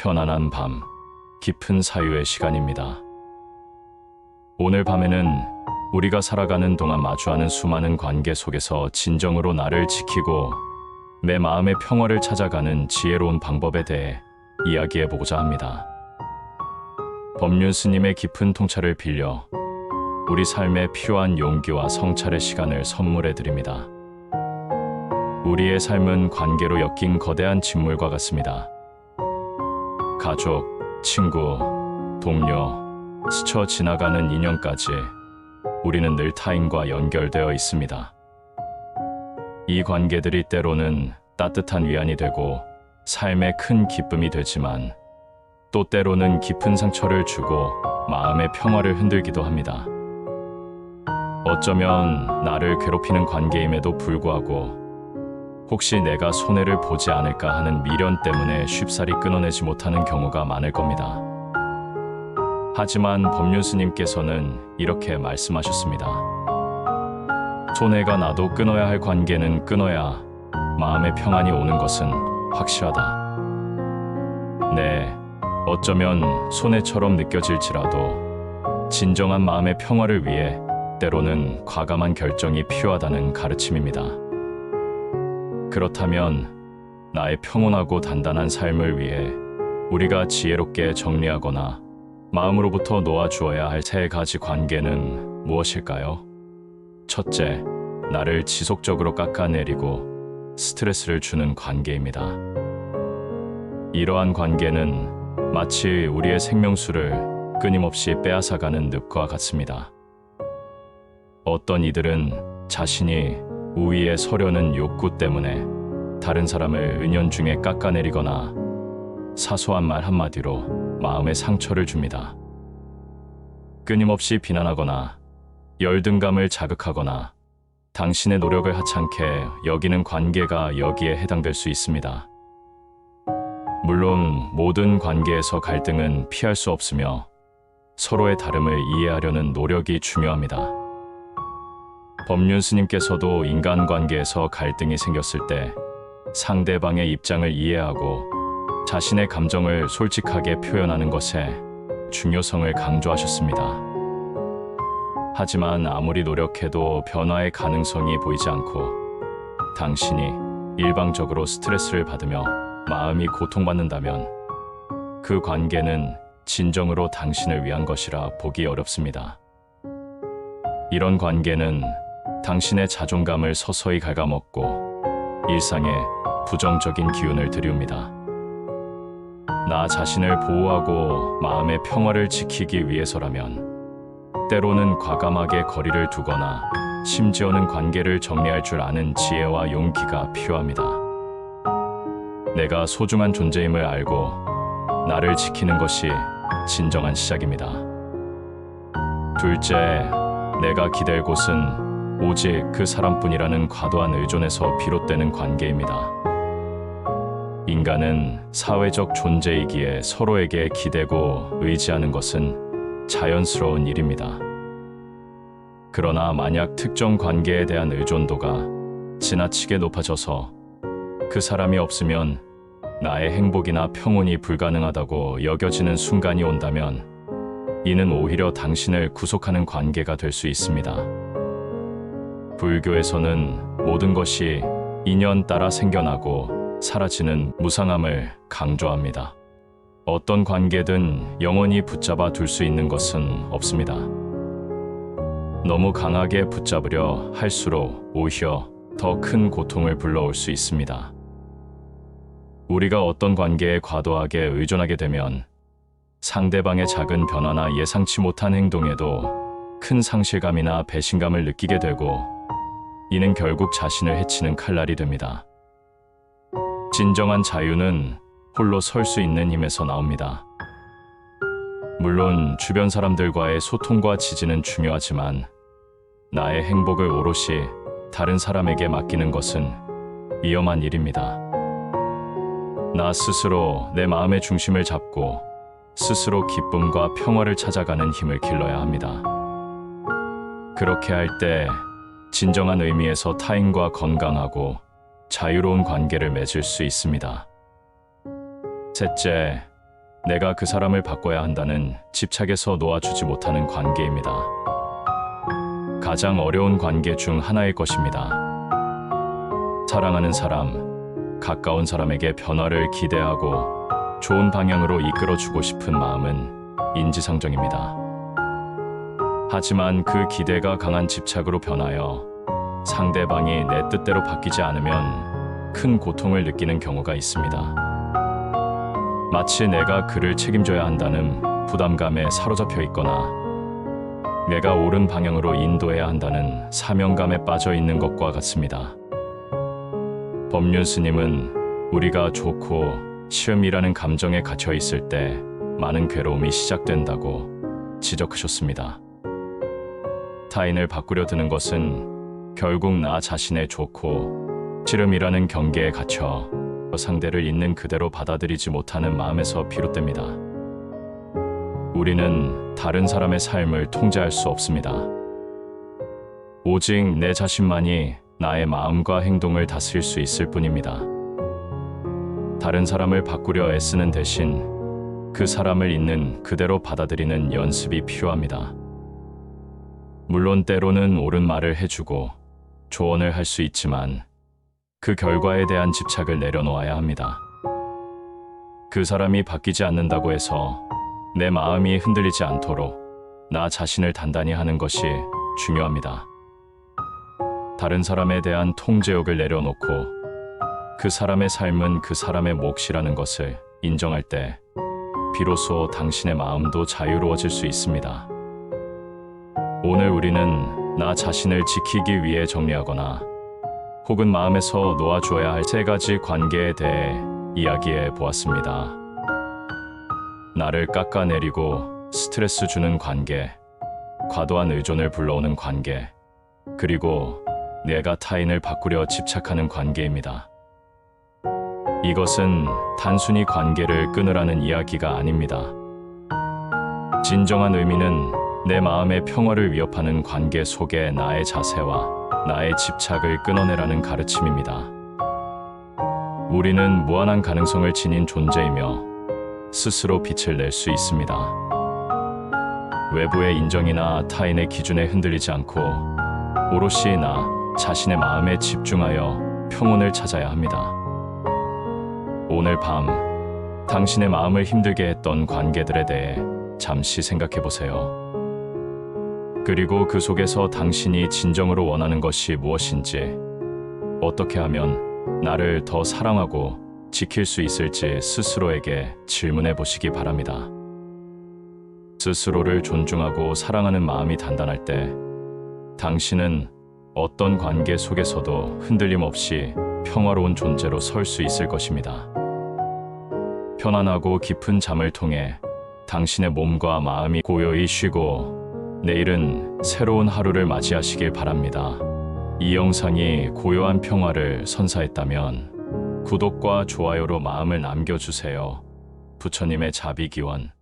편안한 밤, 깊은 사유의 시간입니다. 오늘 밤에는 우리가 살아가는 동안 마주하는 수많은 관계 속에서 진정으로 나를 지키고 내 마음의 평화를 찾아가는 지혜로운 방법에 대해 이야기해보고자 합니다. 법륜 스님의 깊은 통찰을 빌려 우리 삶에 필요한 용기와 성찰의 시간을 선물해드립니다. 우리의 삶은 관계로 엮인 거대한 직물과 같습니다. 가족, 친구, 동료, 스쳐 지나가는 인연까지 우리는 늘 타인과 연결되어 있습니다. 이 관계들이 때로는 따뜻한 위안이 되고 삶의 큰 기쁨이 되지만 또 때로는 깊은 상처를 주고 마음의 평화를 흔들기도 합니다. 어쩌면 나를 괴롭히는 관계임에도 불구하고 혹시 내가 손해를 보지 않을까 하는 미련 때문에 쉽사리 끊어내지 못하는 경우가 많을 겁니다. 하지만 법륜 스님께서는 이렇게 말씀하셨습니다. 손해가 나도 끊어야 할 관계는 끊어야 마음의 평안이 오는 것은 확실하다. 네, 어쩌면 손해처럼 느껴질지라도 진정한 마음의 평화를 위해 때로는 과감한 결정이 필요하다는 가르침입니다. 그렇다면 나의 평온하고 단단한 삶을 위해 우리가 지혜롭게 정리하거나 마음으로부터 놓아주어야 할 세 가지 관계는 무엇일까요? 첫째, 나를 지속적으로 깎아내리고 스트레스를 주는 관계입니다. 이러한 관계는 마치 우리의 생명수를 끊임없이 빼앗아가는 늪과 같습니다. 어떤 이들은 자신이 우위에 서려는 욕구 때문에 다른 사람을 은연중에 깎아내리거나 사소한 말 한마디로 마음의 상처를 줍니다. 끊임없이 비난하거나 열등감을 자극하거나 당신의 노력을 하찮게 여기는 관계가 여기에 해당될 수 있습니다. 물론 모든 관계에서 갈등은 피할 수 없으며 서로의 다름을 이해하려는 노력이 중요합니다. 법륜 스님께서도 인간관계에서 갈등이 생겼을 때 상대방의 입장을 이해하고 자신의 감정을 솔직하게 표현하는 것에 중요성을 강조하셨습니다. 하지만 아무리 노력해도 변화의 가능성이 보이지 않고 당신이 일방적으로 스트레스를 받으며 마음이 고통받는다면 그 관계는 진정으로 당신을 위한 것이라 보기 어렵습니다. 이런 관계는 당신의 자존감을 서서히 갉아먹고 일상에 부정적인 기운을 들이웁니다. 나 자신을 보호하고 마음의 평화를 지키기 위해서라면 때로는 과감하게 거리를 두거나 심지어는 관계를 정리할 줄 아는 지혜와 용기가 필요합니다. 내가 소중한 존재임을 알고 나를 지키는 것이 진정한 시작입니다. 둘째, 내가 기댈 곳은 오직 그 사람뿐이라는 과도한 의존에서 비롯되는 관계입니다. 인간은 사회적 존재이기에 서로에게 기대고 의지하는 것은 자연스러운 일입니다. 그러나 만약 특정 관계에 대한 의존도가 지나치게 높아져서 그 사람이 없으면 나의 행복이나 평온이 불가능하다고 여겨지는 순간이 온다면 이는 오히려 당신을 구속하는 관계가 될 수 있습니다. 불교에서는 모든 것이 인연 따라 생겨나고 사라지는 무상함을 강조합니다. 어떤 관계든 영원히 붙잡아 둘 수 있는 것은 없습니다. 너무 강하게 붙잡으려 할수록 오히려 더 큰 고통을 불러올 수 있습니다. 우리가 어떤 관계에 과도하게 의존하게 되면 상대방의 작은 변화나 예상치 못한 행동에도 큰 상실감이나 배신감을 느끼게 되고 이는 결국 자신을 해치는 칼날이 됩니다. 진정한 자유는 홀로 설 수 있는 힘에서 나옵니다. 물론 주변 사람들과의 소통과 지지는 중요하지만 나의 행복을 오롯이 다른 사람에게 맡기는 것은 위험한 일입니다. 나 스스로 내 마음의 중심을 잡고 스스로 기쁨과 평화를 찾아가는 힘을 길러야 합니다. 그렇게 할 때 진정한 의미에서 타인과 건강하고 자유로운 관계를 맺을 수 있습니다. 셋째, 내가 그 사람을 바꿔야 한다는 집착에서 놓아주지 못하는 관계입니다. 가장 어려운 관계 중 하나일 것입니다. 사랑하는 사람, 가까운 사람에게 변화를 기대하고 좋은 방향으로 이끌어주고 싶은 마음은 인지상정입니다. 하지만 그 기대가 강한 집착으로 변하여 상대방이 내 뜻대로 바뀌지 않으면 큰 고통을 느끼는 경우가 있습니다. 마치 내가 그를 책임져야 한다는 부담감에 사로잡혀 있거나 내가 옳은 방향으로 인도해야 한다는 사명감에 빠져 있는 것과 같습니다. 법륜 스님은 우리가 좋고 시험이라는 감정에 갇혀 있을 때 많은 괴로움이 시작된다고 지적하셨습니다. 타인을 바꾸려 드는 것은 결국 나 자신의 좋고 싫음이라는 경계에 갇혀 상대를 있는 그대로 받아들이지 못하는 마음에서 비롯됩니다. 우리는 다른 사람의 삶을 통제할 수 없습니다. 오직 내 자신만이 나의 마음과 행동을 다스릴 수 있을 뿐입니다. 다른 사람을 바꾸려 애쓰는 대신 그 사람을 있는 그대로 받아들이는 연습이 필요합니다. 물론 때로는 옳은 말을 해주고 조언을 할 수 있지만 그 결과에 대한 집착을 내려놓아야 합니다. 그 사람이 바뀌지 않는다고 해서 내 마음이 흔들리지 않도록 나 자신을 단단히 하는 것이 중요합니다. 다른 사람에 대한 통제욕을 내려놓고 그 사람의 삶은 그 사람의 몫이라는 것을 인정할 때 비로소 당신의 마음도 자유로워질 수 있습니다. 오늘 우리는 나 자신을 지키기 위해 정리하거나 혹은 마음에서 놓아주어야 할 3가지 관계에 대해 이야기해 보았습니다. 나를 깎아내리고 스트레스 주는 관계, 과도한 의존을 불러오는 관계, 그리고 내가 타인을 바꾸려 집착하는 관계입니다. 이것은 단순히 관계를 끊으라는 이야기가 아닙니다. 진정한 의미는 내 마음의 평화를 위협하는 관계 속에 나의 자세와 나의 집착을 끊어내라는 가르침입니다. 우리는 무한한 가능성을 지닌 존재이며 스스로 빛을 낼 수 있습니다. 외부의 인정이나 타인의 기준에 흔들리지 않고 오롯이 나 자신의 마음에 집중하여 평온을 찾아야 합니다. 오늘 밤 당신의 마음을 힘들게 했던 관계들에 대해 잠시 생각해 보세요. 그리고 그 속에서 당신이 진정으로 원하는 것이 무엇인지, 어떻게 하면 나를 더 사랑하고 지킬 수 있을지 스스로에게 질문해 보시기 바랍니다. 스스로를 존중하고 사랑하는 마음이 단단할 때 당신은 어떤 관계 속에서도 흔들림 없이 평화로운 존재로 설 수 있을 것입니다. 편안하고 깊은 잠을 통해 당신의 몸과 마음이 고요히 쉬고 내일은 새로운 하루를 맞이하시길 바랍니다. 이 영상이 고요한 평화를 선사했다면 구독과 좋아요로 마음을 남겨주세요. 부처님의 자비기원